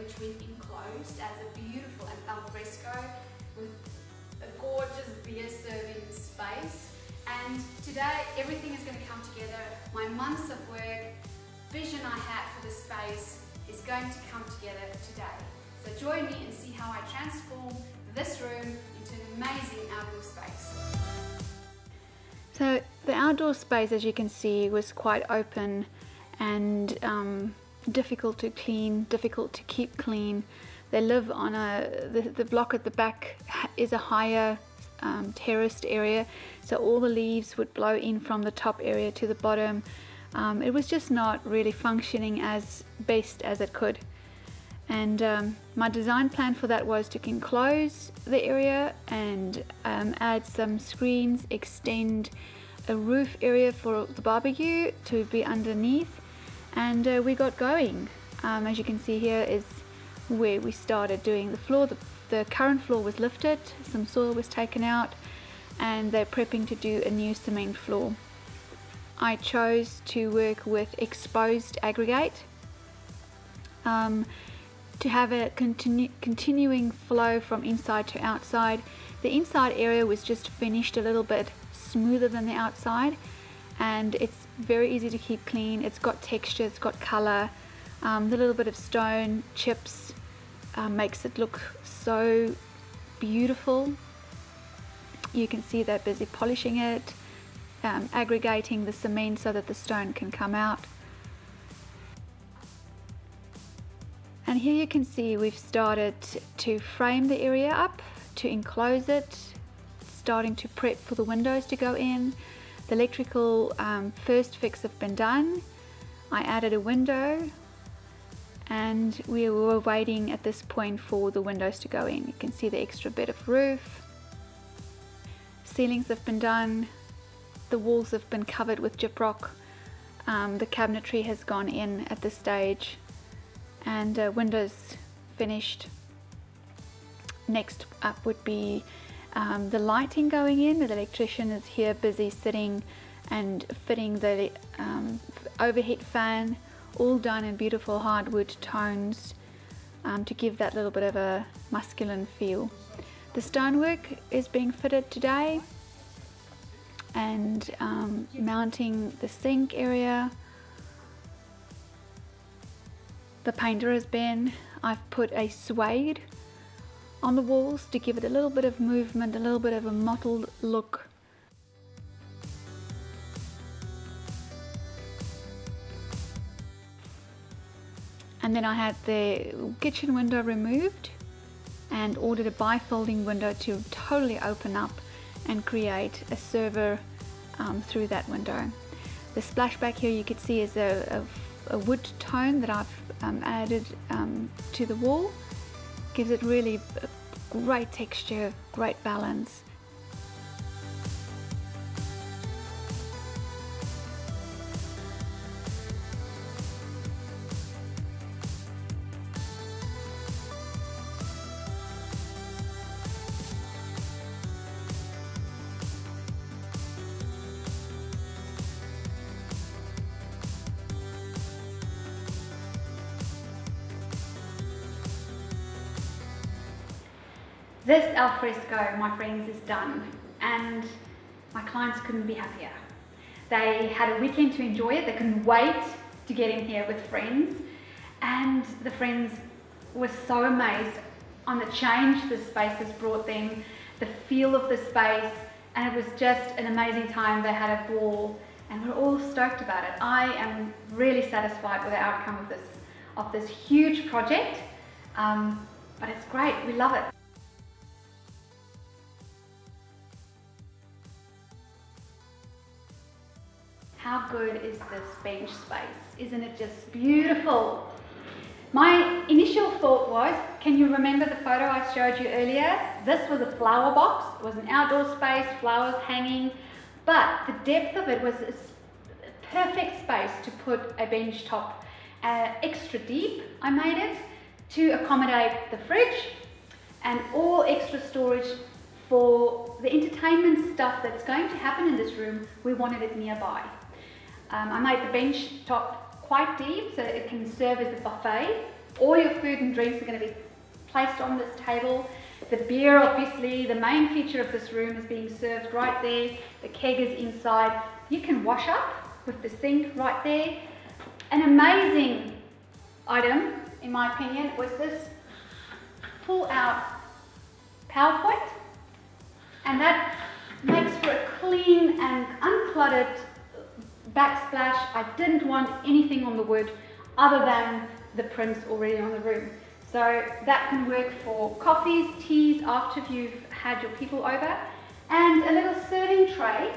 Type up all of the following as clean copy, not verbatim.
which we've enclosed as a beautiful alfresco with a gorgeous beer serving space. And today everything is going to come together. My months of work, vision I had for this space is going to come together today. So join me and see how I transform this room into an amazing outdoor space. So the outdoor space, as you can see, was quite open and difficult to clean, difficult to keep clean. They live on the block at the back is a higher terraced area, so all the leaves would blow in from the top area to the bottom. It was just not really functioning as best as it could. And my design plan for that was to enclose the area and add some screens, extend a roof area for the barbecue to be underneath, and we got going. As you can see, here is where we started doing the floor. The current floor was lifted, some soil was taken out, and they're prepping to do a new cement floor. I chose to work with exposed aggregate to have a continuing flow from inside to outside. The inside area was just finished a little bit smoother than the outside, and it's very easy to keep clean. It's got texture, it's got color. The little bit of stone chips makes it look so beautiful. You can see they're busy polishing it, aggregating the cement so that the stone can come out. And here you can see we've started to frame the area up, to enclose it, starting to prep for the windows to go in. The electrical first fix have been done. I added a window, and we were waiting at this point for the windows to go in. You can see the extra bit of roof. Ceilings have been done. The walls have been covered with gyprock. The cabinetry has gone in at this stage, and windows finished. Next up would be the lighting going in. The electrician is here busy sitting and fitting the overhead fan, all done in beautiful hardwood tones to give that little bit of a masculine feel. The stonework is being fitted today, and mounting the sink area. The painter has been. I've put a suede on the walls to give it a little bit of movement, a little bit of a mottled look. And then I had the kitchen window removed and ordered a bifolding window to totally open up and create a server through that window. The splashback here you can see is a wood tone that I've added to the wall. Gives it really great texture, great balance. This alfresco, my friends, is done, and my clients couldn't be happier. They had a weekend to enjoy it. They couldn't wait to get in here with friends, and the friends were so amazed on the change the space has brought them, the feel of the space, and it was just an amazing time. They had a ball, and we're all stoked about it. I am really satisfied with the outcome of this huge project, but it's great. We love it. How good is this bench space? Isn't it just beautiful? My initial thought was, can you remember the photo I showed you earlier? This was a flower box. It was an outdoor space, flowers hanging, but the depth of it was a perfect space to put a bench top. Extra deep, I made it to accommodate the fridge and all extra storage for the entertainment stuff that's going to happen in this room. We wanted it nearby. I made the bench top quite deep so it can serve as a buffet All your food and drinks are going to be placed on this table. The beer, obviously, the main feature of this room is being served right there. The keg is inside. You can wash up with the sink right there. An amazing item, in my opinion, was this pull-out PowerPoint, and that makes for a clean and uncluttered backsplash. I didn't want anything on the wood other than the prints already on the room. So that can work for coffees, teas after you've had your people over, and a little serving tray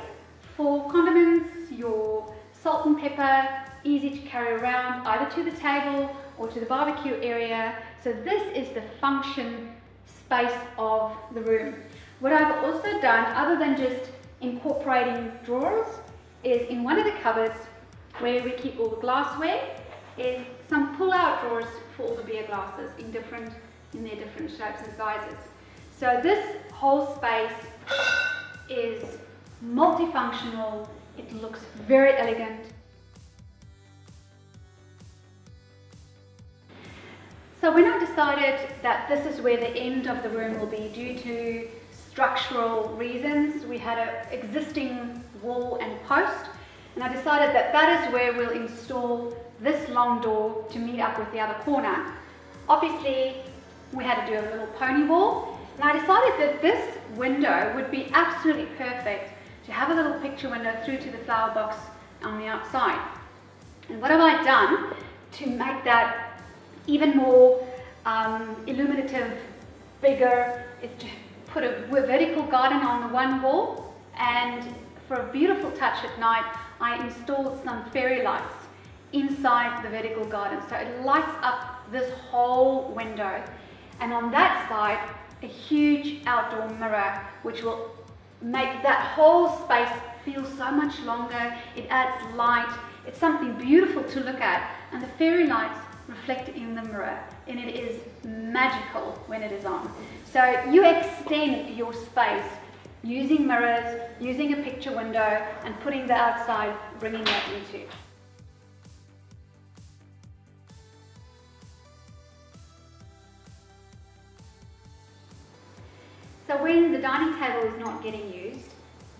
for condiments, your salt and pepper, easy to carry around either to the table or to the barbecue area. So this is the function space of the room. What I've also done, other than just incorporating drawers, is in one of the cupboards where we keep all the glassware, is some pull-out drawers for all the beer glasses in their different shapes and sizes. So this whole space is multifunctional. It looks very elegant. So when I decided that this is where the end of the room will be due to structural reasons, we had an existing wall and post, and I decided that that is where we'll install this long door to meet up with the other corner. Obviously, we had to do a little pony wall, and I decided that this window would be absolutely perfect to have a little picture window through to the flower box on the outside. And what have I done to make that even more illuminative, bigger, is to put a vertical garden on the one wall, and for a beautiful touch at night, I installed some fairy lights inside the vertical garden. So it lights up this whole window. And on that side, a huge outdoor mirror, which will make that whole space feel so much longer. It adds light. It's something beautiful to look at. And the fairy lights reflect in the mirror, and it is magical when it is on. So you extend your space using mirrors, using a picture window, and putting the outside, bringing that into. So when the dining table is not getting used,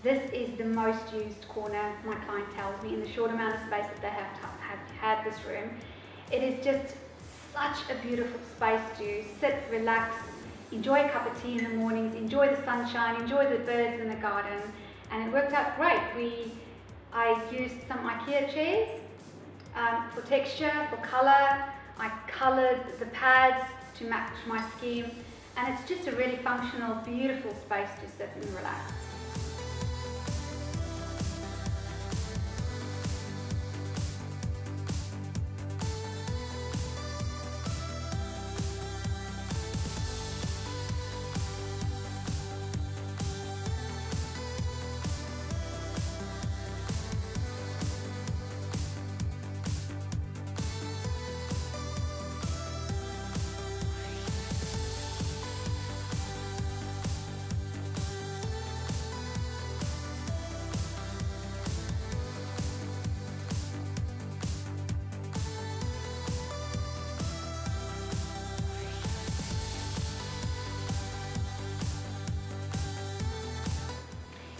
this is the most used corner, my client tells me, in the short amount of space that they have had this room. It is just such a beautiful space to sit, relax, enjoy a cup of tea in the mornings, enjoy the sunshine, enjoy the birds in the garden, and it worked out great. I used some IKEA chairs for texture, for colour. I coloured the pads to match my scheme, and it's just a really functional, beautiful space to sit and relax.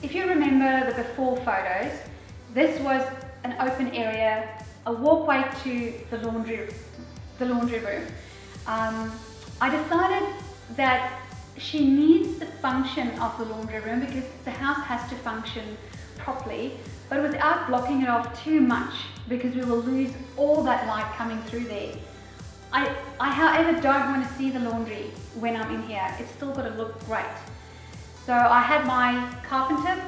If you remember the before photos, this was an open area, a walkway to the laundry room. I decided that she needs the function of the laundry room because the house has to function properly, but without blocking it off too much, because we will lose all that light coming through there. I however don't want to see the laundry when I'm in here. It's still got to look great. So I had my carpenter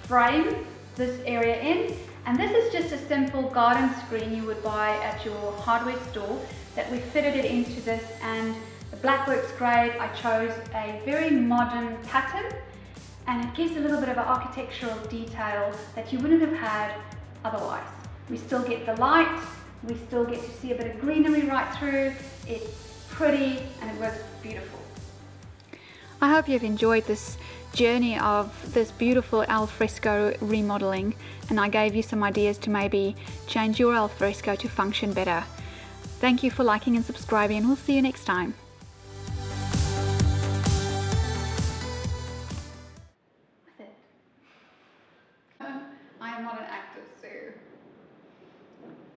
frame this area in, and this is just a simple garden screen you would buy at your hardware store that we fitted it into this, and the black works great. I chose a very modern pattern, and it gives a little bit of an architectural detail that you wouldn't have had otherwise. We still get the light, we still get to see a bit of greenery right through. It's pretty and it works beautiful. I hope you've enjoyed this journey of this beautiful alfresco remodeling, and I gave you some ideas to maybe change your alfresco to function better. Thank you for liking and subscribing, and we'll see you next time.